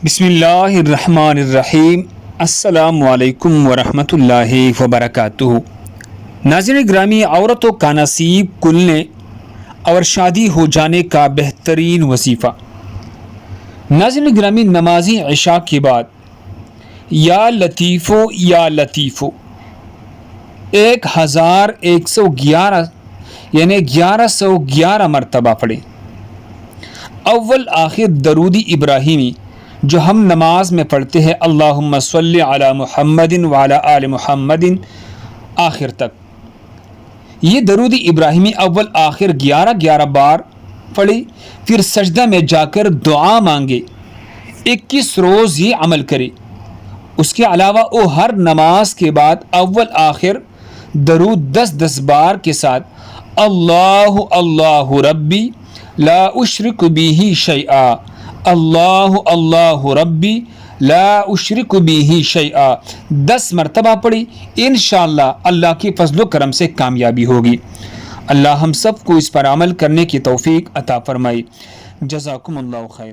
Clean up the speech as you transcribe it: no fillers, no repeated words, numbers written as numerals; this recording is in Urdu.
بسم اللہ الرحمن الرحیم۔ السلام علیکم ورحمۃ اللہ وبرکاتہ۔ ناظرین گرامی، عورتوں کا نصیب کھلنے اور شادی ہو جانے کا بہترین وظیفہ۔ ناظرین گرامی، نمازی عشاء کے بعد یا لطیفو یا لطیفو 1111 یعنی 1111 مرتبہ پڑھیں۔ اول آخر درود ابراہیمی جو ہم نماز میں پڑھتے ہیں، اللہم صلی علی محمد وعلی آل محمد آخر تک، یہ درود ابراہیمی اول آخر 11 بار پڑھے، پھر سجدہ میں جا کر دعا مانگے، 21 روز یہ عمل کرے۔ اس کے علاوہ وہ ہر نماز کے بعد اول آخر درود 10 بار کے ساتھ اللہ اللہ ربی لا اشرک بہ شیئا، اللہ اللہ ربی لا اشرک بہ شیئا 10 مرتبہ پڑھی۔ انشاءاللہ اللہ کی فضل و کرم سے کامیابی ہوگی۔ اللہ ہم سب کو اس پر عمل کرنے کی توفیق عطا فرمائے۔ جزاکم اللہ خیر۔